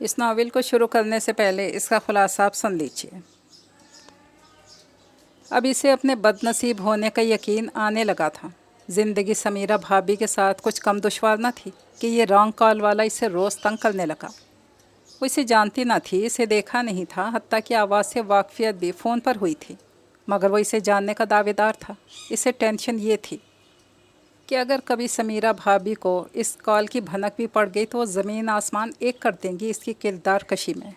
اس novel کو شروع کرنے سے پہلے اس کا خلاصہ آپ سن لیجیے۔ اب اسے اپنے بد نصیب ہونے کا یقین آنے لگا تھا۔ زندگی سمیرہ بھابھی کے ساتھ کچھ کم دشوار نہ تھی کہ یہ رانگ کال والا اسے روز تنگ کرنے لگا۔ وہ اسے جانتی نہ تھی، اسے دیکھا نہیں تھا، حتیٰ کہ آواز سے واقفیت بھی فون پر ہوئی تھی، مگر وہ اسے جاننے کا دعوے دار تھا۔ اسے ٹینشن یہ تھی کہ اگر کبھی سمیرہ بھابھی کو اس کال کی بھنک بھی پڑ گئی تو وہ زمین آسمان ایک کر دیں گی اس کی کردار کشی میں۔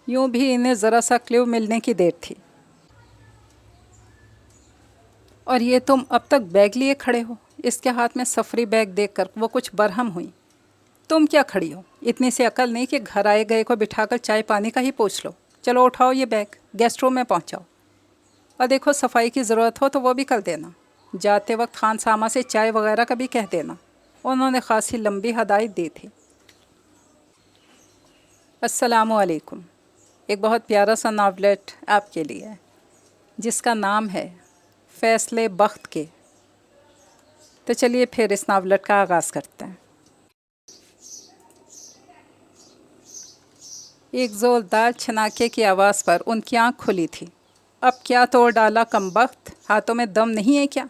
یوں بھی انہیں ذرا سا کلیو ملنے کی دیر تھی۔ اور یہ تم اب تک بیگ لیے کھڑے ہو؟ اس کے ہاتھ میں سفری بیگ دیکھ کر وہ کچھ برہم ہوئی۔ تم کیا کھڑی ہو؟ اتنی سی عقل نہیں کہ گھر آئے گئے کو بٹھا کر چائے پانی کا ہی پوچھ لو؟ چلو اٹھاؤ یہ بیگ، گیسٹ روم میں پہنچاؤ، اور دیکھو صفائی کی ضرورت ہو تو وہ بھی کر دینا، جاتے وقت خان سامہ سے چائے وغیرہ کا بھی کہہ دینا۔ انہوں نے خاصی لمبی ہدایت دی تھی۔ السلام علیکم۔ ایک بہت پیارا سا ناولٹ آپ کے لیے جس کا نام ہے فیصلے بخت کے۔ تو چلیے پھر اس ناولٹ کا آغاز کرتے ہیں۔ ایک زوردار چھناکے کی آواز پر ان کی آنکھ کھلی تھی۔ اب کیا توڑ ڈالا کمبخت، ہاتھوں میں دم نہیں ہے کیا؟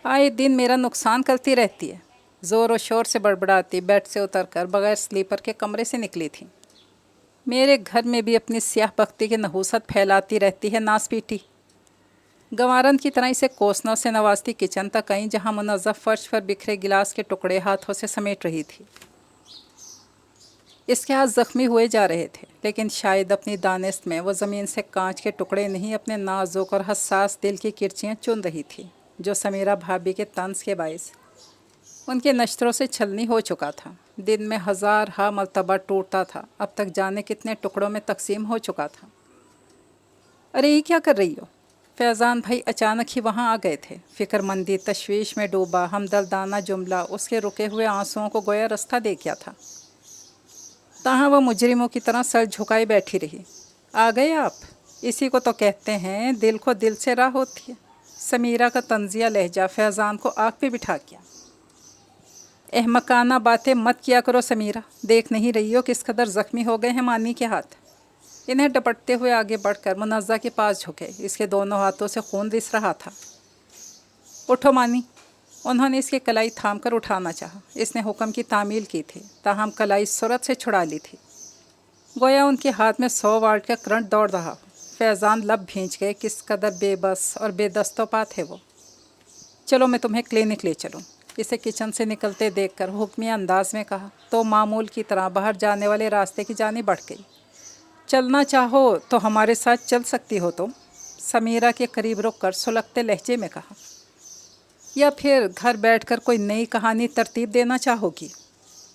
آئے دن میرا نقصان کرتی رہتی ہے، زور و شور سے بڑبڑاتی بیڈ سے اتر کر بغیر سلیپر کے کمرے سے نکلی تھی۔ میرے گھر میں بھی اپنی سیاہ بختی کی نحوست پھیلاتی رہتی ہے ناس پیٹی۔ گنوارن کی طرح اسے کوسنوں سے نوازتی کچن تک آئیں جہاں منظف فرش پر بکھرے گلاس کے ٹکڑے ہاتھوں سے سمیٹ رہی تھی۔ اس کے ہاتھ زخمی ہوئے جا رہے تھے، لیکن شاید اپنی دانست میں وہ زمین سے کانچ کے ٹکڑے نہیں اپنے نازک اور حساس دل کی کرچیاں چن رہی تھی جو سمیرہ بھابھی کے طنز کے باعث ان کے نشتروں سے چھلنی ہو چکا تھا۔ دن میں ہزارہا مرتبہ ٹوٹتا تھا، اب تک جانے کتنے ٹکڑوں میں تقسیم ہو چکا تھا۔ ارے یہ کیا کر رہی ہو؟ فیضان بھائی اچانک ہی وہاں آ گئے تھے۔ فکر مندی تشویش میں ڈوبا ہمدردانہ جملہ اس کے رکے ہوئے آنسوؤں کو گویا رستہ دے گیا تھا، تاہاں وہ مجرموں کی طرح سر جھکائے بیٹھی رہی۔ آ گئے آپ؟ اسی کو تو کہتے ہیں دل کو دل سے راہ ہوتی ہے۔ سمیرہ کا طنزیہ لہجہ فیضان کو آنکھ پہ بٹھا گیا۔ احمقانہ باتیں مت کیا کرو سمیرہ، دیکھ نہیں رہی ہو کس قدر زخمی ہو گئے ہیں مانی کے ہاتھ؟ انہیں ڈپٹتے ہوئے آگے بڑھ کر منزہ کے پاس جھکے۔ اس کے دونوں ہاتھوں سے خون رس رہا تھا۔ اٹھو مانی۔ انہوں نے اس کی کلائی تھام کر اٹھانا چاہا۔ اس نے حکم کی تعمیل کی تھی، تاہم کلائی سرعت سے چھڑا لی تھی، گویا ان کے ہاتھ میں 100 واٹ کا کرنٹ دوڑ رہا ہو۔ فیضان لب بھینچ گئے، کس قدر بے بس اور بے دست و پات ہے وہ۔ چلو میں تمہیں کلینک لے چلوں، اسے کچن سے نکلتے دیکھ کر حکمیہ انداز میں کہا تو معمول کی طرح باہر جانے والے راستے کی جانب بڑھ گئی۔ چلنا چاہو تو ہمارے ساتھ چل سکتی ہو تم، سمیرہ کے قریب رک کر سلگتے لہجے میں کہا، یا پھر گھر بیٹھ کر کوئی نئی کہانی ترتیب دینا چاہو گی؟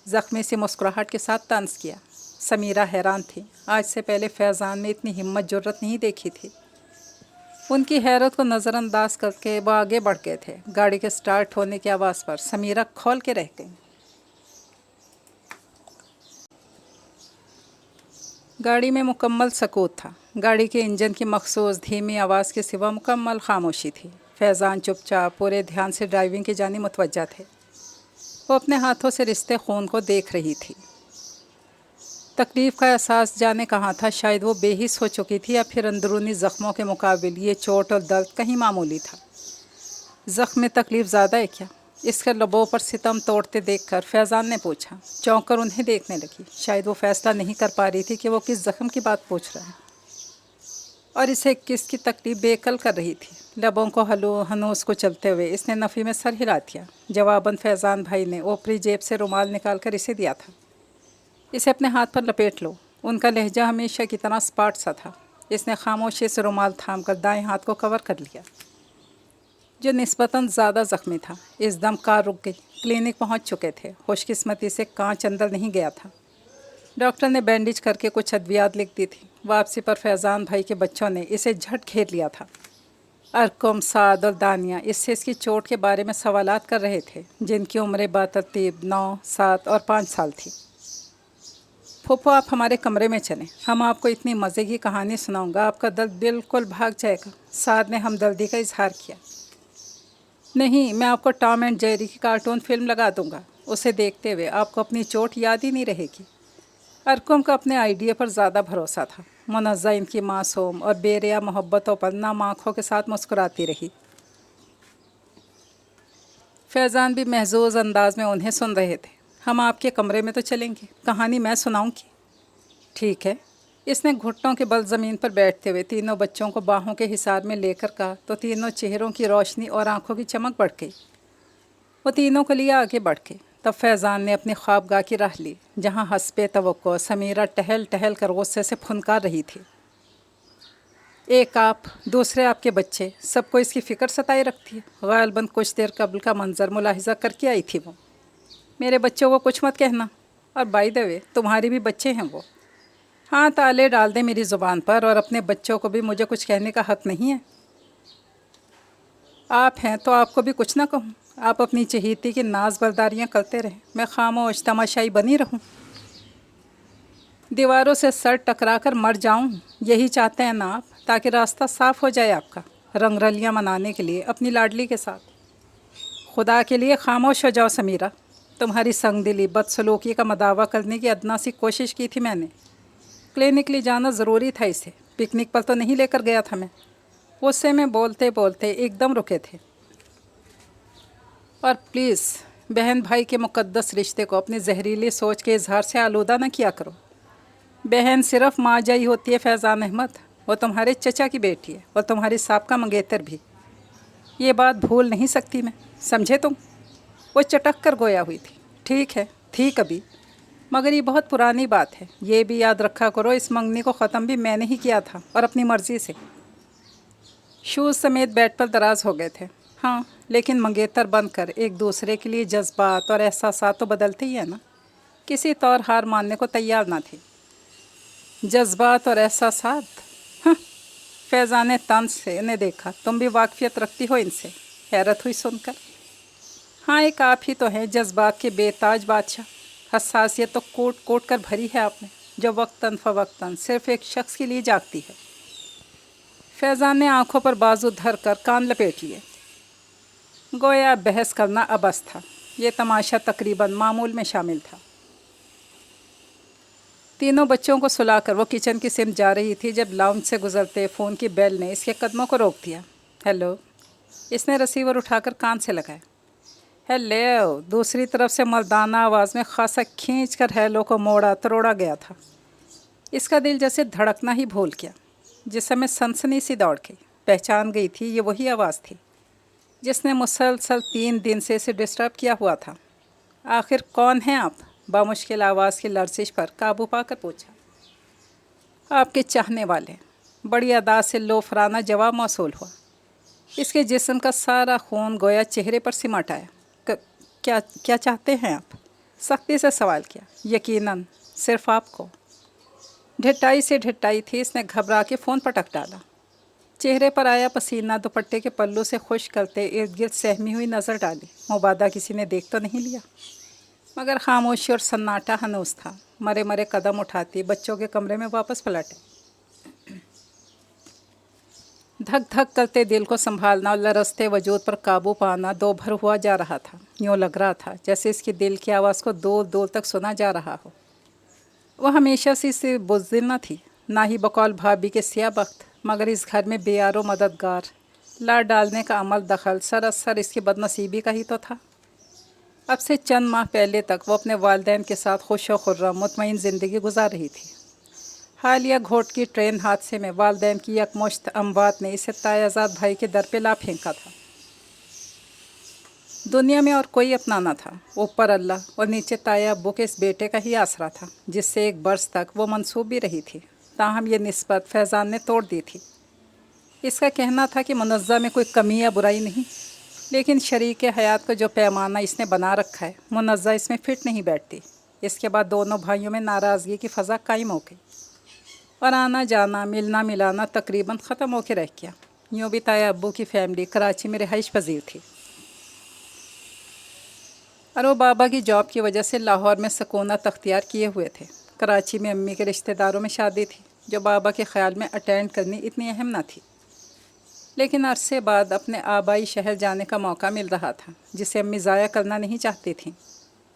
زخمی سی مسکراہٹ کے ساتھ طنز کیا۔ سمیرہ حیران تھی، آج سے پہلے فیضان میں اتنی ہمت جرأت نہیں دیکھی تھی۔ ان کی حیرت کو نظر انداز کر کے وہ آگے بڑھ گئے تھے۔ گاڑی کے سٹارٹ ہونے کی آواز پر سمیرہ کھول کے رہ گئی۔ گاڑی میں مکمل سکوت تھا۔ گاڑی کے انجن کی مخصوص دھیمی آواز کے سوا مکمل خاموشی تھی۔ فیضان چپ چاپ پورے دھیان سے ڈرائیونگ کی جانب متوجہ تھے۔ وہ اپنے ہاتھوں سے رستے خون کو دیکھ رہی تھی۔ تکلیف کا احساس جانے کہاں تھا، شاید وہ بے حس ہو چکی تھی یا پھر اندرونی زخموں کے مقابل یہ چوٹ اور درد کہیں معمولی تھا۔ زخم میں تکلیف زیادہ ہے کیا؟ اس کے لبوں پر ستم توڑتے دیکھ کر فیضان نے پوچھا۔ چونک کر انہیں دیکھنے لگی، شاید وہ فیصلہ نہیں کر پا رہی تھی کہ وہ کس زخم کی بات پوچھ رہا ہے اور اسے کس کی تکلیف بے عقل کر رہی تھی۔ لبوں کو ہنوس کو چلتے ہوئے اس نے نفی میں سر ہلا دیا۔ جواباً فیضان بھائی نے اوپری جیب سے رومال نکال کر اسے دیا تھا۔ اسے اپنے ہاتھ پر لپیٹ لو۔ ان کا لہجہ ہمیشہ کی طرح اسپاٹ سا تھا۔ اس نے خاموشی سے رومال تھام کر دائیں ہاتھ کو کور کر لیا جو نسبتاً زیادہ زخمی تھا۔ اس دم کار رک گئی۔ کلینک پہنچ چکے تھے۔ خوش قسمتی سے کانچ اندر نہیں گیا تھا۔ ڈاکٹر نے بینڈیج کر کے کچھ ادویات لکھ دی تھی۔ واپسی پر فیضان بھائی کے بچوں نے اسے جھٹ گھیر لیا تھا۔ ارقم، سعد اور دانیہ اس سے اس کی چوٹ کے بارے میں سوالات کر رہے تھے، جن کی عمریں بترتیب 9، 7 اور 5 سال تھی۔ پھوپھو آپ ہمارے کمرے میں چلیں، ہم آپ کو اتنی مزے کی کہانی سناؤں گا آپ کا درد بالکل بھاگ جائے گا۔ سعد نے ہمدردی کا اظہار کیا۔ نہیں، میں آپ کو ٹام اینڈ جیری کی کارٹون فلم لگا دوں گا، اسے دیکھتے ہوئے آپ کو اپنی چوٹ یاد ہی نہیں رہے گی۔ ارقم کا اپنے آئیڈیا پر زیادہ بھروسہ تھا۔ منزہ ان کی معصوم اور بے ریا محبتوں پر نام آنکھوں کے ساتھ مسکراتی رہی۔ فیضان بھی محظوظ انداز میں انہیں سن رہے تھے۔ ہم آپ کے کمرے میں تو چلیں گے، کہانی میں سناؤں گی؟ ٹھیک ہے۔ اس نے گھٹنوں کے بل زمین پر بیٹھتے ہوئے تینوں بچوں کو باہوں کے حصار میں لے کر کہا تو تینوں چہروں کی روشنی اور آنکھوں کی چمک بڑھ گئی۔ وہ تینوں کے لیے آگے بڑھ گئے۔ تب فیضان نے اپنی خوابگاہ کی راہ لی، جہاں حسب توقع سمیرہ ٹہل ٹہل کر غصے سے پھنکار رہی تھی۔ ایک آپ، دوسرے آپ کے بچے، سب کو اس کی فکر ستائے رکھتی ہے۔ غالباً کچھ دیر قبل کا منظر ملاحظہ کر کے آئی تھی وہ۔ میرے بچوں کو کچھ مت کہنا، اور بائی دا وے تمہارے بھی بچے ہیں وہ۔ ہاں، تالے ڈال دیں میری زبان پر، اور اپنے بچوں کو بھی مجھے کچھ کہنے کا حق نہیں ہے۔ آپ ہیں تو آپ کو بھی کچھ نہ کہوں؟ آپ اپنی چہیتی کی ناز برداریاں کرتے رہیں، میں خاموش تماشائی بنی رہوں؟ دیواروں سے سر ٹکرا کر مر جاؤں، یہی چاہتے ہیں نا آپ؟ تاکہ راستہ صاف ہو جائے آپ کا رنگ رلیاں منانے کے لیے اپنی لاڈلی کے ساتھ۔ خدا کے لیے خاموش ہو جاؤ سمیرہ۔ تمہاری سنگ دلی بدسلوکی کا مداوع کرنے کی ادنا سی کوشش کی تھی میں نے۔ کلینک لے جانا ضروری تھا اسے، پکنک پر تو نہیں لے کر گیا تھا میں۔ غصے میں بولتے بولتے ایک دم رکے تھے۔ اور پلیز بہن بھائی کے مقدس رشتے کو اپنی زہریلی سوچ کے اظہار سے آلودہ نہ کیا کرو۔ بہن صرف ماں جائی ہوتی ہے فیضان احمد، وہ تمہارے چچا کی بیٹی ہے اور تمہاری سابقہ منگیتر بھی۔ یہ بات بھول نہیں سکتی میں، سمجھے تم؟ وہ چٹک کر گویا ہوئی تھی۔ ٹھیک ہے، تھی کبھی، مگر یہ بہت پرانی بات ہے۔ یہ بھی یاد رکھا کرو اس منگنی کو ختم بھی میں نے ہی کیا تھا، اور اپنی مرضی سے۔ شوز سمیت بیڈ پر دراز ہو گئے تھے۔ ہاں، لیکن منگیتر بن کر ایک دوسرے کے لیے جذبات اور احساسات تو بدلتے ہی ہیں نا۔ کسی طور ہار ماننے کو تیار نہ تھی۔ جذبات اور احساسات؟ ہاں، فیضان نے طنز سے انہیں دیکھا۔ تم بھی واقفیت رکھتی ہو ان سے؟ حیرت ہوئی سن کر۔ ہاں، ایک آپ ہی تو ہیں جذبات کے بے تاج بادشاہ۔ حساسیت تو کوٹ کوٹ کر بھری ہے آپ نے، جو وقتاً فوقتاً صرف ایک شخص کے لیے جاگتی ہے۔ فیضان نے آنکھوں پر بازو دھر کر کان لپیٹ لیے، گویا بحث کرنا عبث تھا۔ یہ تماشا تقریباً معمول میں شامل تھا۔ تینوں بچوں کو سلا کر وہ کچن کی سمت جا رہی تھی جب لاؤنج سے گزرتے فون کی بیل نے اس کے قدموں کو روک دیا۔ ہیلو، اس نے ریسیور اٹھا کر کان سے لگایا۔ ہیلو، دوسری طرف سے مردانہ آواز میں خاصا کھینچ کر ہیلو کو موڑا تروڑا گیا تھا۔ اس کا دل جیسے دھڑکنا ہی بھول گیا۔ جسم میں سنسنی سی دوڑ گئی۔ پہچان گئی تھی، یہ وہی آواز تھی جس نے مسلسل 3 دن سے اسے ڈسٹرب کیا ہوا تھا۔ آخر کون ہیں آپ؟ بامشکل آواز کی لرزش پر قابو پا کر پوچھا۔ آپ کے چاہنے والے، بڑی ادا سے لوفرانہ جواب موصول ہوا۔ اس کے جسم کا سارا خون گویا چہرے پر سمٹ آیا۔ کیا چاہتے ہیں آپ؟ سختی سے سوال کیا۔ یقیناً صرف آپ کو۔ ڈھٹائی سے ڈھٹائی تھی، اس نے گھبرا کے فون پٹک ڈالا۔ چہرے پر آیا پسینہ دوپٹے کے پلو سے خشک کرتے ارد گرد سہمی ہوئی نظر ڈالی۔ مبادا کسی نے دیکھ تو نہیں لیا؟ مگر خاموشی اور سناٹا ہنوز تھا۔ مرے مرے قدم اٹھاتی بچوں کے کمرے میں واپس پلٹے۔ دھک دھک کرتے دل کو سنبھالنا اور لرزتے وجود پر قابو پانا دو بھر ہوا جا رہا تھا۔ یوں لگ رہا تھا جیسے اس کی دل کی آواز کو دور دور تک سنا جا رہا ہو۔ وہ ہمیشہ سے بزدل نہ تھی، نہ ہی بقول بھابھی کے سیاہ بخت، مگر اس گھر میں بے یار و مددگار لا ڈالنے کا عمل دخل سراسر اس کی بد نصیبی کا ہی تو تھا۔ اب سے چند ماہ پہلے تک وہ اپنے والدین کے ساتھ خوش و خرم مطمئن زندگی گزار رہی تھی۔ حالیہ گھوٹکی ٹرین حادثے میں والدین کی یکمشت اموات نے اسے تایہ زاد بھائی کے در پہ لا پھینکا تھا۔ دنیا میں اور کوئی اپنا نہ تھا، اوپر اللہ اور نیچے تایا ابو کے اس بیٹے کا ہی آسرا تھا، جس سے ایک برس تک وہ منسوب بھی رہی تھی۔ تاہم یہ نسبت فیضان نے توڑ دی تھی۔ اس کا کہنا تھا کہ منزہ میں کوئی کمی یا برائی نہیں، لیکن شریک حیات کو جو پیمانہ اس نے بنا رکھا ہے، منزہ اس میں فٹ نہیں بیٹھتی۔ اس کے بعد دونوں بھائیوں میں ناراضگی کی فضا قائم ہو گئی، اور آنا جانا ملنا ملانا تقریباً ختم ہو کے رہ گیا۔ یوں بھی تایا ابو کی فیملی کراچی میں رہائش پذیر تھی، اور وہ بابا کی جاب کی وجہ سے لاہور میں سکونت اختیار کیے ہوئے تھے۔ کراچی میں امی کے رشتہ داروں میں شادی تھی، جو بابا کے خیال میں اٹینڈ کرنی اتنی اہم نہ تھی، لیکن عرصے بعد اپنے آبائی شہر جانے کا موقع مل رہا تھا، جسے امی ضائع کرنا نہیں چاہتی تھیں۔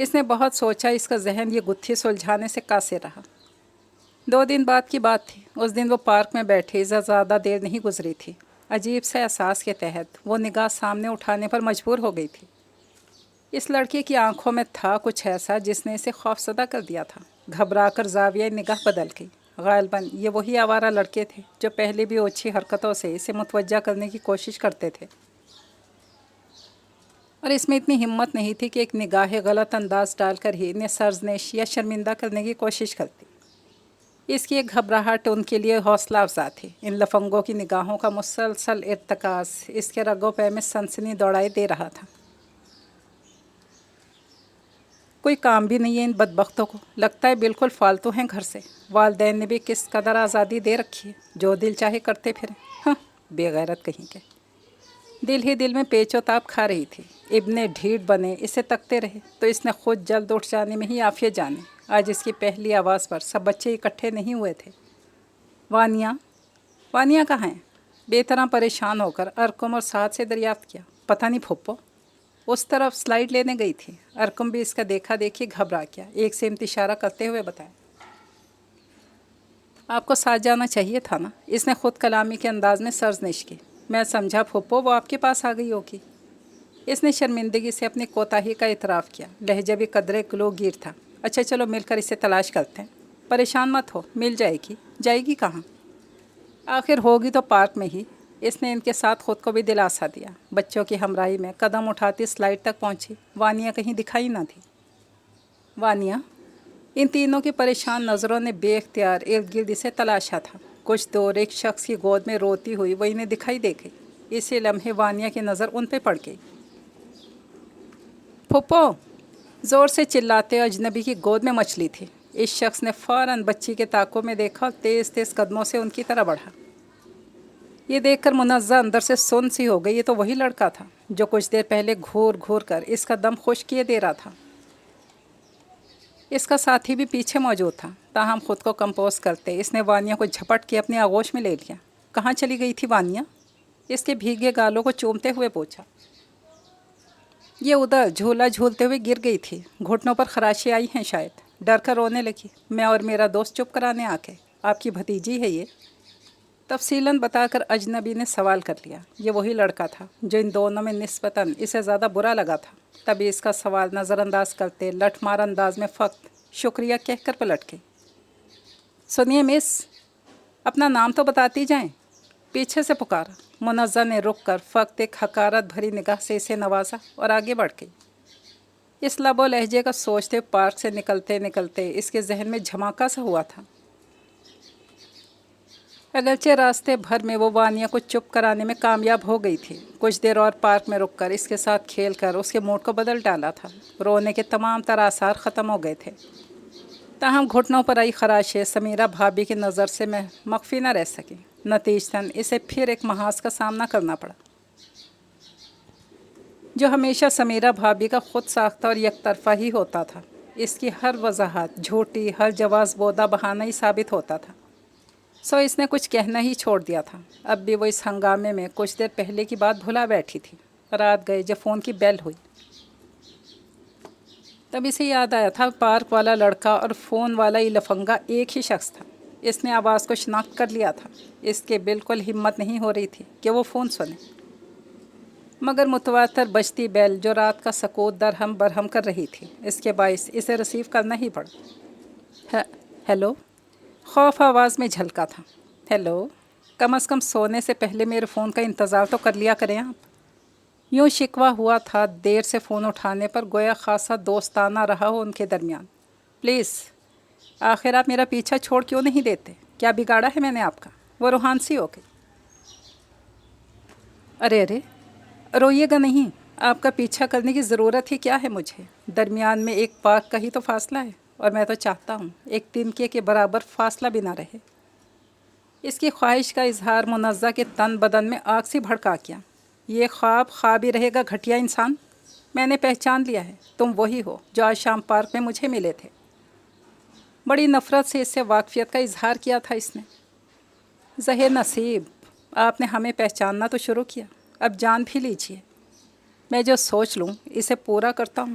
اس نے بہت سوچا، اس کا ذہن یہ گتھی سلجھانے سے قاصر رہا۔ 2 دن بعد کی بات تھی۔ اس دن وہ پارک میں بیٹھے، زیادہ دیر نہیں گزری تھی، عجیب سے احساس کے تحت وہ نگاہ سامنے اٹھانے پر مجبور ہو گئی تھی۔ اس لڑکی کی آنکھوں میں تھا کچھ ایسا جس نے اسے خوفزدہ کر دیا تھا۔ گھبرا کر زاویہ نگاہ بدل گئی۔ غالباً یہ وہی آوارہ لڑکے تھے جو پہلے بھی اوچھی حرکتوں سے اسے متوجہ کرنے کی کوشش کرتے تھے، اور اس میں اتنی ہمت نہیں تھی کہ ایک نگاہ غلط انداز ڈال کر ہی انہیں سرزنش یا شرمندہ کرنے کی کوشش کرتی۔ اس کی ایک گھبراہٹ ان کے لیے حوصلہ افزا تھی۔ ان لفنگوں کی نگاہوں کا مسلسل ارتکاز اس کے رگ و پے میں سنسنی دوڑائے دے رہا تھا۔ کوئی کام بھی نہیں ہے ان بدبختوں کو، لگتا ہے بالکل فالتو ہیں گھر سے۔ والدین نے بھی کس قدر آزادی دے رکھی ہے، جو دل چاہے کرتے پھریں۔ ہاں، بے غیرت کہیں کے۔ دل ہی دل میں پیچ و تاب کھا رہی تھی۔ ابن ڈھیٹ بنے اسے تکتے رہے تو اس نے خود جلد اٹھ جانے میں ہی عافیت جانے۔ آج اس کی پہلی آواز پر سب بچے اکٹھے نہیں ہوئے تھے۔ وانیا، وانیا کہاں ہے؟ بے طرح پریشان ہو کر ارکم اور سعد سے دریافت کیا۔ پتہ نہیں پھپھو، اس طرف سلائیڈ لینے گئی تھی۔ ارکم بھی اس کا دیکھا دیکھی گھبرا گیا، ایک سمت اشارہ کرتے ہوئے بتایا۔ آپ کو ساتھ جانا چاہیے تھا نا، اس نے خود کلامی کے انداز میں سرزنش کی۔ میں سمجھا پھپھو وہ آپ کے پاس آ گئی ہوگی۔ اس نے شرمندگی سے اپنی کوتاہی کا اعتراف کیا، لہجہ بھی قدرے گلو گیر تھا۔ اچھا چلو مل کر اسے تلاش کرتے ہیں۔ پریشان مت ہو، مل جائے گی۔ جائے گی کہاں؟ آخر ہوگی تو پارک میں ہی۔ اس نے ان کے ساتھ خود کو بھی دلاسا دیا۔ بچوں کی ہمراہی میں قدم اٹھاتی سلائیڈ تک پہنچی۔ وانیا کہیں دکھائی نہ تھی۔ وانیا، ان تینوں کی پریشان نظروں نے بے اختیار ارد گرد اسے تلاشا تھا۔ کچھ دور ایک شخص کی گود میں روتی ہوئی وہ انہیں دکھائی دے گئی۔ اسی لمحے وانیا کی نظر ان پہ پڑ گئی۔ پھپھو، زور سے چلاتے اجنبی کی گود میں مچلی تھی۔ اس شخص نے فوراً بچی کے طاقوں میں دیکھا اور تیز تیز قدموں سے ان کی طرح بڑھا۔ یہ دیکھ کر منزہ اندر سے سن سی ہو گئی، یہ تو وہی لڑکا تھا جو کچھ دیر پہلے گھور گھور کر اس کا دم خشک کیے دے رہا تھا۔ اس کا ساتھی بھی پیچھے موجود تھا، تاہم خود کو کمپوز کرتے اس نے وانیا کو جھپٹ کے اپنی آغوش میں لے لیا۔ کہاں چلی گئی تھی وانیا؟ اس کے بھیگے گالوں کو چومتے ہوئے پوچھا۔ یہ ادھر جھولا جھولتے ہوئے گر گئی تھی، گھٹنوں پر خراشیں آئی ہیں شاید، ڈر کر رونے لگی۔ میں اور میرا دوست چپ کرانے آ کے، آپ کی بھتیجی ہے یہ؟ تفصیلاً بتا کر اجنبی نے سوال کر لیا۔ یہ وہی لڑکا تھا جو ان دونوں میں نسبتاً اسے زیادہ برا لگا تھا۔ تبھی اس کا سوال نظر انداز کرتے لٹھ مار انداز میں فقط شکریہ کہہ کر پلٹ گئی۔ سنیے مس، اپنا نام تو بتاتی جائیں، پیچھے سے پکارا۔ منزہ نے رک کر فقط ایک حقارت بھری نگاہ سے اسے نوازا اور آگے بڑھ گئی۔ اس لب و لہجے کا سوچتے پارک سے نکلتے نکلتے اس کے ذہن میں جھماکا سا ہوا تھا۔ اگرچہ راستے بھر میں وہ وانیا کو چپ کرانے میں کامیاب ہو گئی تھی، کچھ دیر اور پارک میں رک کر اس کے ساتھ کھیل کر اس کے موڈ کو بدل ڈالا تھا۔ رونے کے تمام تر آثار ختم ہو گئے تھے، تاہم گھٹنوں پر آئی خراشیں سمیرہ بھابھی کی نظر سے مخفی نہ رہ سکیں۔ نتیجتاً اسے پھر ایک محاذ کا سامنا کرنا پڑا، جو ہمیشہ سمیرہ بھابھی کا خود ساختہ اور یک طرفہ ہی ہوتا تھا۔ اس کی ہر وضاحت جھوٹی، ہر جواز بودہ بہانہ ہی ثابت ہوتا تھا۔ سو اس نے کچھ کہنا ہی چھوڑ دیا تھا۔ اب بھی وہ اس ہنگامے میں کچھ دیر پہلے کی بات بھلا بیٹھی تھی۔ رات گئے جب فون کی بیل ہوئی، تب اسے یاد آیا تھا پارک والا لڑکا اور فون والا یہ لفنگا ایک ہی شخص تھا۔ اس نے آواز کو شناخت کر لیا تھا۔ اس کے بالکل ہمت نہیں ہو رہی تھی کہ وہ فون سنے، مگر متواتر بجتی بیل جو رات کا سکوت درہم برہم کر رہی تھی، اس کے باعث اسے ریسیو کرنا ہی پڑا۔ ہیلو، خوف آواز میں جھلکا تھا۔ ہیلو، کم از کم سونے سے پہلے میرے فون کا انتظار تو کر لیا کریں آپ۔ یوں شکوہ ہوا تھا دیر سے فون اٹھانے پر، گویا خاصا دوستانہ رہا ہو ان کے درمیان۔ پلیز، آخر آپ میرا پیچھا چھوڑ کیوں نہیں دیتے؟ کیا بگاڑا ہے میں نے آپ کا؟ وہ روحان سی ہو گئی۔ ارے ارے، روئیے گا نہیں، آپ کا پیچھا کرنے کی ضرورت ہی کیا ہے مجھے؟ درمیان میں ایک پاک کا ہی تو فاصلہ ہے، اور میں تو چاہتا ہوں ایک تنکے کے برابر فاصلہ بھی نہ رہے۔ اس کی خواہش کا اظہار منزہ کے تن بدن میں آگ سی بھڑکا کیا۔ یہ خواب ہی رہے گا گھٹیا انسان۔ میں نے پہچان لیا ہے، تم وہی ہو جو آج شام پارک میں مجھے ملے تھے۔ بڑی نفرت سے اس سے واقفیت کا اظہار کیا تھا اس نے۔ زہر نصیب، آپ نے ہمیں پہچاننا تو شروع کیا، اب جان بھی لیجیے۔ میں جو سوچ لوں اسے پورا کرتا ہوں،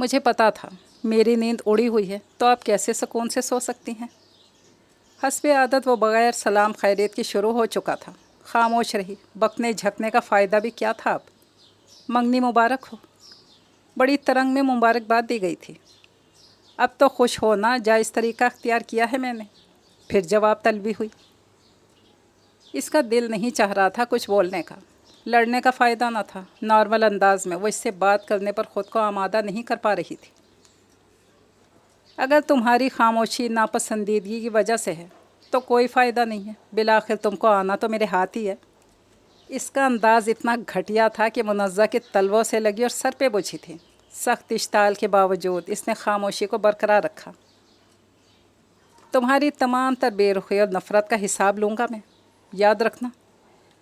مجھے پتا تھا میری نیند اڑی ہوئی ہے تو آپ کیسے سکون سے سو سکتی ہیں۔ حسب عادت وہ بغیر سلام خیریت کی شروع ہو چکا تھا۔ خاموش رہی، بکنے جھکنے کا فائدہ بھی کیا تھا اب۔ منگنی مبارک ہو، بڑی ترنگ میں مبارکباد دی گئی تھی۔ اب تو خوش ہونا جائز طریقہ اختیار کیا ہے میں نے۔ پھر جواب طلبی ہوئی۔ اس کا دل نہیں چاہ رہا تھا کچھ بولنے کا، لڑنے کا فائدہ نہ تھا۔ نارمل انداز میں وہ اس سے بات کرنے پر خود کو آمادہ نہیں کر پا رہی تھی۔ اگر تمہاری خاموشی ناپسندیدگی کی وجہ سے ہے تو کوئی فائدہ نہیں ہے، بالآخر تم کو آنا تو میرے ہاتھ ہی ہے۔ اس کا انداز اتنا گھٹیا تھا کہ منزہ کے تلووں سے لگی اور سر پہ بجھی تھی۔ سخت اشتعال کے باوجود اس نے خاموشی کو برقرار رکھا۔ تمہاری تمام تر بے رخی اور نفرت کا حساب لوں گا میں، یاد رکھنا۔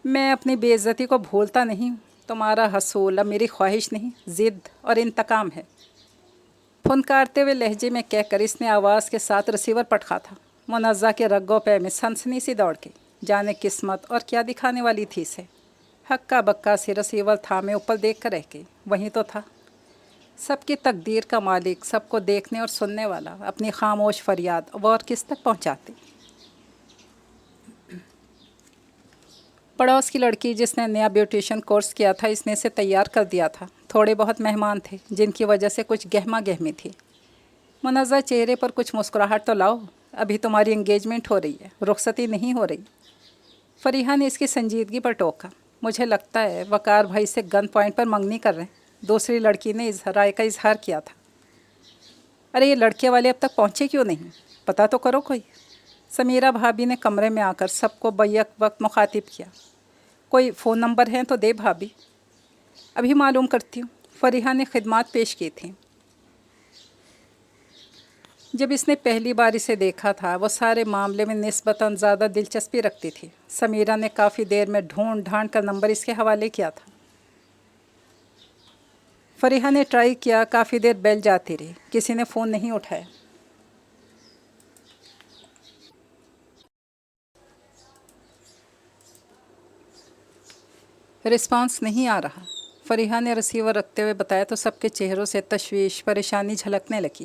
میں اپنی بے عزتی کو بھولتا نہیں ہوں۔ تمہارا حصول اب میری خواہش نہیں، ضد اور انتقام ہے۔ پھنکارتے ہوئے لہجے میں کہہ کر اس نے آواز کے ساتھ رسیور پٹکا تھا۔ منزہ کے رگوں پہ میں سنسنی سی دوڑ گئی۔ جانے قسمت اور کیا دکھانے والی تھی اسے۔ ہکا بکا سی رسیور تھامے اوپر دیکھ کر رہ گئی۔ وہیں تو تھا، سب کی تقدیر کا مالک، سب کو دیکھنے اور سننے والا۔ اپنی خاموش فریاد وہ اور کس تک پہنچاتی۔ پڑوس کی لڑکی جس نے نیا بیوٹیشین کورس کیا تھا اس نے اسے تیار کر دیا تھا۔ تھوڑے بہت مہمان تھے جن کی وجہ سے کچھ گہما گہمی تھی۔ منزہ چہرے پر کچھ مسکراہٹ تو لاؤ، ابھی تمہاری انگیجمنٹ ہو رہی ہے، رخصتی نہیں ہو رہی۔ فریحہ نے اس کی سنجیدگی پر ٹوکا۔ مجھے لگتا ہے وقار بھائی سے گن پوائنٹ پر منگنی کر رہے ہیں، دوسری لڑکی نے رائے کا اظہار کیا تھا۔ ارے یہ لڑکے والے اب تک پہنچے کیوں نہیں؟ پتہ تو کرو کوئی۔ سمیرہ بھابھی نے کمرے میں آ کر سب کو بیک وقت مخاطب کیا۔ کوئی فون نمبر ہیں تو دے بھابھی، ابھی معلوم کرتی ہوں۔ فریحہ نے خدمات پیش کی تھیں۔ جب اس نے پہلی بار اسے دیکھا تھا وہ سارے معاملے میں نسبتاً زیادہ دلچسپی رکھتی تھی۔ سمیرہ نے کافی دیر میں ڈھونڈ ڈھانڈ کر نمبر اس کے حوالے کیا تھا۔ فریحہ نے ٹرائی کیا، کافی دیر بیل جاتی رہی، کسی نے فون نہیں اٹھایا۔ رسپانس نہیں آ رہا۔ فریحہ نے رسیور رکھتے ہوئے بتایا تو سب کے چہروں سے تشویش، پریشانی جھلکنے لگی۔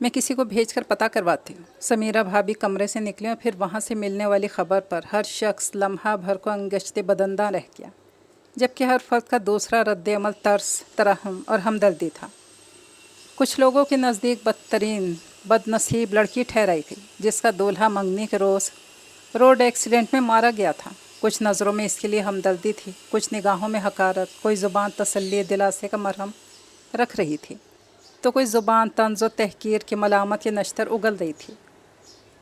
میں کسی کو بھیج کر پتہ کرواتی ہوں۔ سمیرہ بھابھی کمرے سے نکلی اور پھر وہاں سے ملنے والی خبر پر ہر شخص لمحہ بھر کو انگشت بدنداں رہ گیا، جبکہ ہر فرد کا دوسرا رد عمل ترس، ترحم اور ہمدردی تھا۔ کچھ لوگوں کے نزدیک بدترین بد نصیب لڑکی ٹھہرائی گئی جس کا دولہا منگنی کے روز روڈ ایکسیڈنٹ میں مارا گیا تھا۔ کچھ نظروں میں اس کے لیے ہمدردی تھی، کچھ نگاہوں میں حقارت، کوئی زبان تسلی دلاسے کا مرہم رکھ رہی تھی تو کوئی زبان طنز و تحقیر کی ملامت کے نشتر اگل رہی تھی۔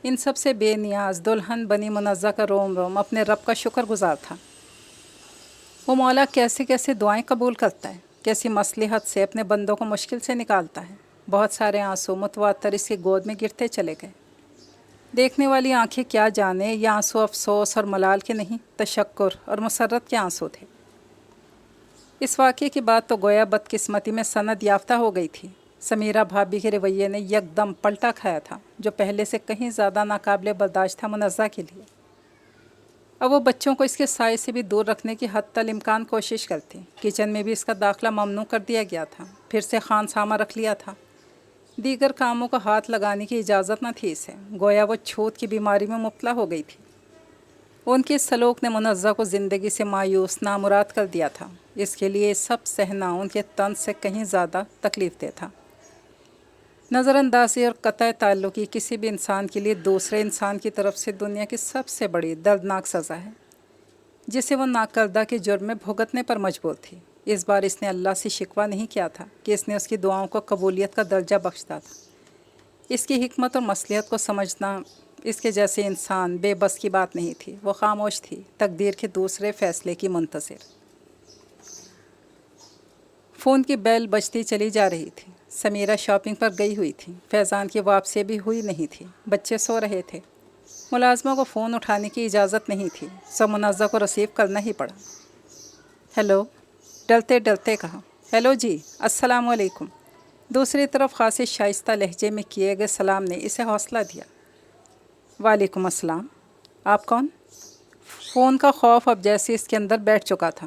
ان سب سے بے نیاز دلہن بنی منزہ کا روم روم اپنے رب کا شکر گزار تھا۔ وہ مولا کیسے کیسے دعائیں قبول کرتا ہے، کیسی مصلحت سے اپنے بندوں کو مشکل سے نکالتا ہے۔ بہت سارے آنسو متواتر اس کی گود میں گرتے چلے گئے۔ دیکھنے والی آنکھیں کیا جانے یہ آنسو افسوس اور ملال کے نہیں، تشکر اور مسرت کے آنسو تھے۔ اس واقعے کی بات تو گویا بدقسمتی میں سند یافتہ ہو گئی تھی۔ سمیرہ بھابھی کے رویے نے یکدم پلٹا کھایا تھا جو پہلے سے کہیں زیادہ ناقابل برداشت تھا منزہ کے لیے۔ اب وہ بچوں کو اس کے سائے سے بھی دور رکھنے کی حتی الامکان کوشش کرتی۔ کچن میں بھی اس کا داخلہ ممنوع کر دیا گیا تھا، پھر سے خانسامہ رکھ لیا تھا۔ دیگر کاموں کو ہاتھ لگانے کی اجازت نہ تھی اسے، گویا وہ چھوت کی بیماری میں مبتلا ہو گئی تھی۔ ان کے سلوک نے منزہ کو زندگی سے مایوس، نامراد کر دیا تھا۔ اس کے لیے سب سہنا ان کے طنز سے کہیں زیادہ تکلیف دہ تھا۔ نظر اندازی اور قطع تعلقی کسی بھی انسان کے لیے دوسرے انسان کی طرف سے دنیا کی سب سے بڑی دردناک سزا ہے، جسے وہ ناکردہ کے جرم میں بھگتنے پر مجبور تھی۔ اس بار اس نے اللہ سے شکوہ نہیں کیا تھا کہ اس نے اس کی دعاؤں کو قبولیت کا درجہ بخشا تھا۔ اس کی حکمت اور مصلحت کو سمجھنا اس کے جیسے انسان بے بس کی بات نہیں تھی۔ وہ خاموش تھی، تقدیر کے دوسرے فیصلے کی منتظر۔ فون کی بیل بجتی چلی جا رہی تھی۔ سمیرہ شاپنگ پر گئی ہوئی تھی، فیضان کی واپسی بھی ہوئی نہیں تھی، بچے سو رہے تھے۔ ملازمہ کو فون اٹھانے کی اجازت نہیں تھی، سو منزہ کو ریسیو کرنا ہی پڑا۔ ہیلو، ڈرتے ڈرتے کہا۔ ہیلو جی، السلام علیکم۔ دوسری طرف خاصی شائستہ لہجے میں کیے گئے سلام نے اسے حوصلہ دیا۔ وعلیکم السلام، آپ کون؟ فون کا خوف اب جیسے اس کے اندر بیٹھ چکا تھا۔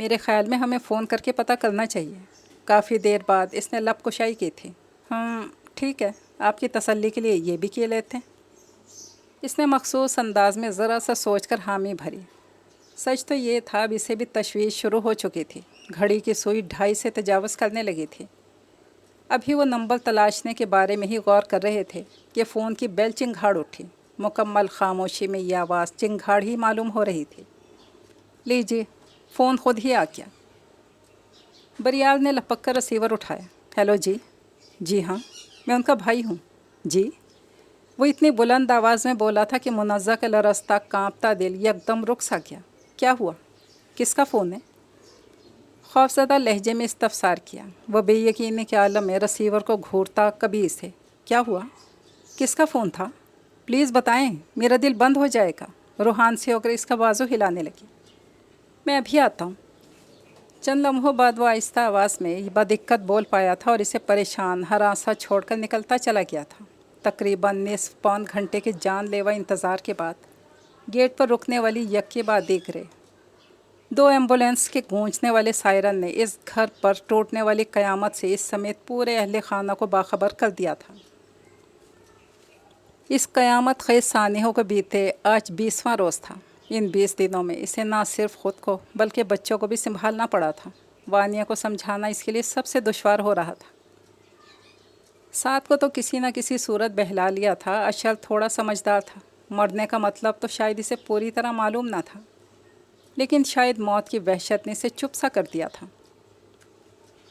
میرے خیال میں ہمیں فون کر کے پتہ کرنا چاہیے۔ کافی دیر بعد اس نے لب کشائی کی تھی۔ ٹھیک ہے، آپ کی تسلی کے لیے یہ بھی کیے لیتے ہیں۔ اس نے مخصوص انداز میں ذرا سا سوچ کر حامی بھری۔ سچ تو یہ تھا اب اسے بھی تشویش شروع ہو چکی تھی۔ گھڑی کی سوئی 2:30 سے تجاوز کرنے لگی تھی۔ ابھی وہ نمبر تلاشنے کے بارے میں ہی غور کر رہے تھے کہ فون کی بیل چنگھاڑ اٹھی۔ مکمل خاموشی میں یہ آواز چنگھاڑ ہی معلوم ہو رہی تھی۔ لیجیے، فون خود ہی آ گیا۔ بریال نے لپک کر رسیور اٹھایا۔ ہیلو جی۔ جی ہاں، میں ان کا بھائی ہوں۔ جی؟ وہ اتنی بلند آواز میں بولا تھا کہ منزہ کا لرزتا کانپتا دل یکدم رک سا گیا۔ کیا ہوا؟ کس کا فون ہے؟ خوفزدہ لہجے میں استفسار کیا۔ وہ بے یقینی کے عالم میں رسیور کو گھورتا کبھی اسے۔ کیا ہوا؟ کس کا فون تھا؟ پلیز بتائیں، میرا دل بند ہو جائے گا۔ روحان سے ہو کر اس کا بازو ہلانے لگی۔ میں ابھی آتا ہوں۔ چند لمحوں بعد وہ آہستہ آواز میں بدقت بول پایا تھا اور اسے پریشان ہراساں چھوڑ کر نکلتا چلا گیا تھا۔ تقریباً نصف پون گھنٹے کے جان لیوا انتظار کے بعد گیٹ پر رکنے والی یک کے بعد دیکھ رہے 2 ایمبولینس کے گونجنے والے سائرن نے اس گھر پر ٹوٹنے والی قیامت سے اس سمیت پورے اہل خانہ کو باخبر کر دیا تھا۔ اس قیامت خیز سانحوں کو بیتے آج 20واں روز تھا۔ ان 20 دنوں میں اسے نہ صرف خود کو بلکہ بچوں کو بھی سنبھالنا پڑا تھا۔ وانیہ کو سمجھانا اس کے لیے سب سے دشوار ہو رہا تھا۔ ساتھ کو تو کسی نہ کسی صورت بہلا لیا تھا، اشر تھوڑا سمجھدار تھا۔ مرنے کا مطلب تو شاید اسے پوری طرح معلوم نہ تھا، لیکن شاید موت کی وحشت نے اسے چپ سا کر دیا تھا۔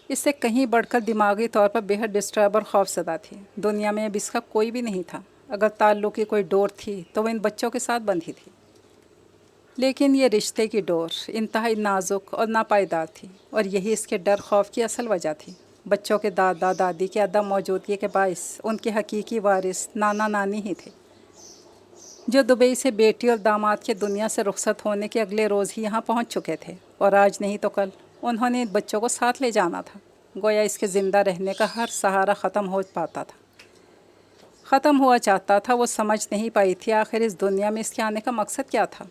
اس سے کہیں بڑھ کر دماغی طور پر بے حد ڈسٹرب اور خوفزدہ تھی۔ دنیا میں اب اس کا کوئی بھی نہیں تھا۔ اگر تعلق کی کوئی ڈور تھی تو وہ ان بچوں کے ساتھ بندھی تھی، لیکن یہ رشتے کی ڈور انتہائی نازک اور ناپائیدار تھی، اور یہی اس کے ڈر خوف کی اصل وجہ تھی۔ بچوں کے دادا دادی کے عدم موجودگی کے باعث ان کے حقیقی وارث نانا نانی ہی تھے، جو دبئی سے بیٹی اور داماد کے دنیا سے رخصت ہونے کے اگلے روز ہی یہاں پہنچ چکے تھے، اور آج نہیں تو کل انہوں نے بچوں کو ساتھ لے جانا تھا۔ گویا اس کے زندہ رہنے کا ہر سہارا ختم ہو پاتا تھا، ختم ہوا چاہتا تھا۔ وہ سمجھ نہیں پائی تھی آخر اس دنیا میں اس کے آنے کا مقصد کیا تھا،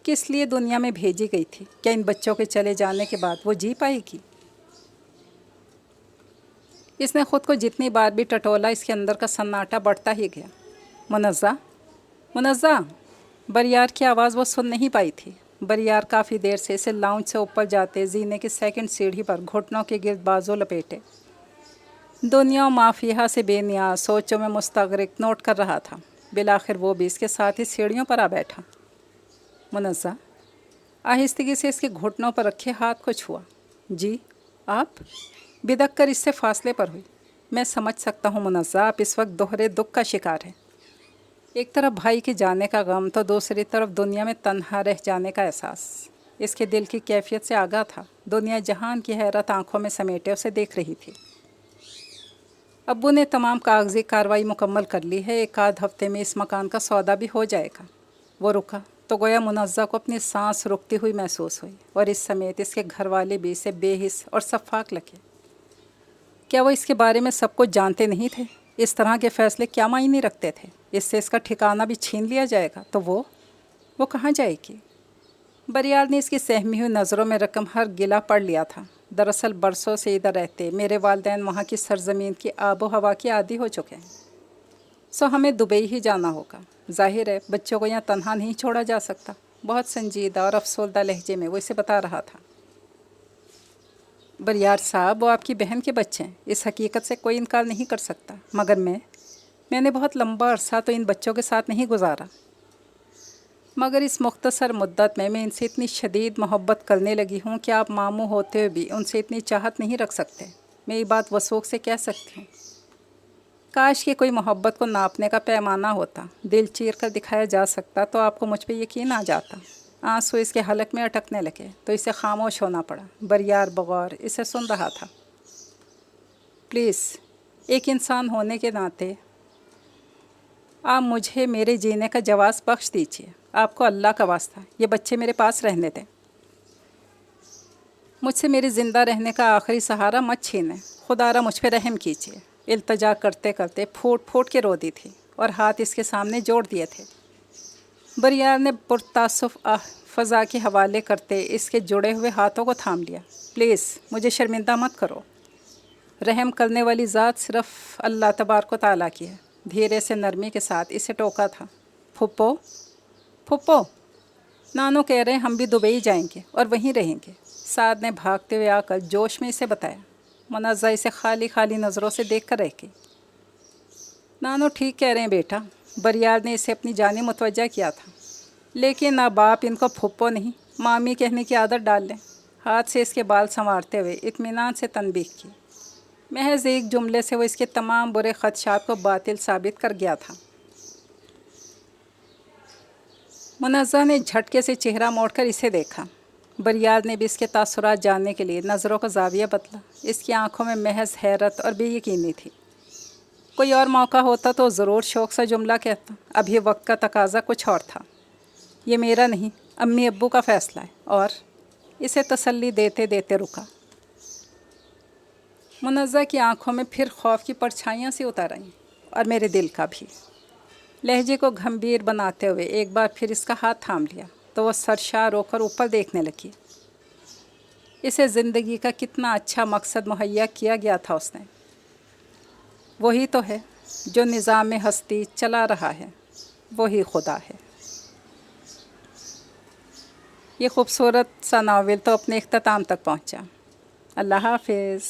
کس لیے دنیا میں بھیجی گئی تھی۔ کیا ان بچوں کے چلے جانے کے بعد وہ جی پائے گی؟ اس نے خود کو جتنی بار بھی ٹٹولا، اس کے اندر کا سناٹا بڑھتا ہی گیا۔ منزہ، منزہ! بریار کی آواز وہ سن نہیں پائی تھی۔ بریار کافی دیر سے اسے لاؤنج سے اوپر جاتے زینے کی سیکنڈ سیڑھی پر گھٹنوں کے گرد بازو لپیٹے دنیا و مافیہا سے بے نیاز سوچوں میں مستغرق نوٹ کر رہا تھا۔ بالآخر وہ بھی اس کے ساتھ ہی سیڑھیوں پر آ بیٹھا۔ منزہ آہستگی سے اس کے گھٹنوں پر رکھے ہاتھ کو چھوا۔ جی آپ؟ بدک کر اس سے فاصلے پر ہوئی۔ میں سمجھ سکتا ہوں منزہ، آپ اس وقت دوہرے دکھ کا شکار ہیں۔ ایک طرف بھائی کے جانے کا غم تو دوسری طرف دنیا میں تنہا رہ جانے کا احساس۔ اس کے دل کی کیفیت سے آگاہ تھا۔ دنیا جہان کی حیرت آنکھوں میں سمیٹے اسے دیکھ رہی تھی۔ ابو نے تمام کاغذی کارروائی مکمل کر لی ہے، 1 ہفتے میں اس مکان کا سودا بھی ہو جائے گا۔ وہ رکا تو گویا منزہ کو اپنی سانس رکتی ہوئی محسوس ہوئی، اور اس سمیت اس کے گھر والے بھی اسے بے حس اور شفاق لگے۔ کیا وہ اس کے بارے میں سب کچھ جانتے نہیں تھے؟ اس طرح کے فیصلے کیا معنی رکھتے تھے؟ اس سے اس کا ٹھکانہ بھی چھین لیا جائے گا تو وہ کہاں جائے گی؟ بریال نے اس کی سہمی ہوئی نظروں میں رقم ہر گلہ پڑھ لیا تھا۔ دراصل برسوں سے ادھر رہتے میرے والدین وہاں کی سرزمین کی آب و ہوا کے عادی ہو چکے ہیں، سو ہمیں دبئی ہی جانا ہوگا۔ ظاہر ہے بچوں کو یہاں تنہا نہیں چھوڑا جا سکتا۔ بہت سنجیدہ اور افسردہ لہجے میں وہ اسے بتا رہا تھا۔ بریار صاحب، وہ آپ کی بہن کے بچے ہیں، اس حقیقت سے کوئی انکار نہیں کر سکتا، مگر میں نے بہت لمبا عرصہ تو ان بچوں کے ساتھ نہیں گزارا، مگر اس مختصر مدت میں ان سے اتنی شدید محبت کرنے لگی ہوں کہ آپ ماموں ہوتے ہوئے بھی ان سے اتنی چاہت نہیں رکھ سکتے۔ میں یہ بات وثوق سے کہہ سکتی ہوں۔ کاش کہ کوئی محبت کو ناپنے کا پیمانہ ہوتا، دل چیر کر دکھایا جا سکتا تو آپ کو مجھ پہ یقین آ جاتا۔ آنسو اس کے حلق میں اٹکنے لگے تو اسے خاموش ہونا پڑا۔ بریار بغور اسے سن رہا تھا۔ پلیز، ایک انسان ہونے کے ناطے آپ مجھے میرے جینے کا جواز بخش دیجیے۔ آپ کو اللہ کا واسطہ یہ بچے میرے پاس رہنے دیں۔ مجھ سے میرے زندہ رہنے کا آخری سہارا مت چھینیں۔ خدا را مجھ پہ رحم کیجیے۔ التجا کرتے کرتے پھوٹ پھوٹ کے رو دی تھی اور ہاتھ اس کے سامنے جوڑ دیے تھے۔ بریار نے پرتاسف فضا کے حوالے کرتے اس کے جڑے ہوئے ہاتھوں کو تھام لیا۔ پلیز مجھے شرمندہ مت کرو، رحم کرنے والی ذات صرف اللہ تبارک و تعالیٰ کی ہے۔ دھیرے سے نرمی کے ساتھ اسے ٹوکا تھا۔ پھپھو پھپھو، نانو کہہ رہے ہیں ہم بھی دبئی جائیں گے اور وہیں رہیں گے۔ سعد نے بھاگتے ہوئے آ کر جوش میں اسے بتایا۔ منزہ اسے خالی خالی نظروں سے دیکھ کر رہ گئی۔ نانو ٹھیک کہہ رہے ہیں بیٹا، بریار نے اسے اپنی جانب متوجہ کیا تھا، لیکن اب آپ ان کو پھپھو نہیں مامی کہنے کی عادت ڈال لیں۔ ہاتھ سے اس کے بال سنوارتے ہوئے اطمینان سے تنبیہ کی۔ محض ایک جملے سے وہ اس کے تمام برے خدشات کو باطل ثابت کر گیا تھا۔ منزہ نے جھٹکے سے چہرہ موڑ کر اسے دیکھا۔ بریار نے بھی اس کے تاثرات جاننے کے لیے نظروں کا زاویہ بدلا۔ اس کی آنکھوں میں محض حیرت اور بے یقینی تھی۔ کوئی اور موقع ہوتا تو ضرور شوق سا جملہ کہتا، ابھی وقت کا تقاضا کچھ اور تھا۔ یہ میرا نہیں، امی ابو کا فیصلہ ہے، اور اسے تسلی دیتے دیتے رکا۔ منزہ کی آنکھوں میں پھر خوف کی پرچھائیاں سی اتر آئیں، اور میرے دل کا بھی۔ لہجے کو گھمبیر بناتے ہوئے ایک بار پھر اس کا ہاتھ تھام لیا تو وہ سرشار ہو کر اوپر دیکھنے لگی۔ اسے زندگی کا کتنا اچھا مقصد مہیا کیا گیا تھا اس نے۔ وہی تو ہے جو نظام ہستی چلا رہا ہے، وہی خدا ہے۔ یہ خوبصورت سا ناول تو اپنے اختتام تک پہنچا۔ اللہ حافظ۔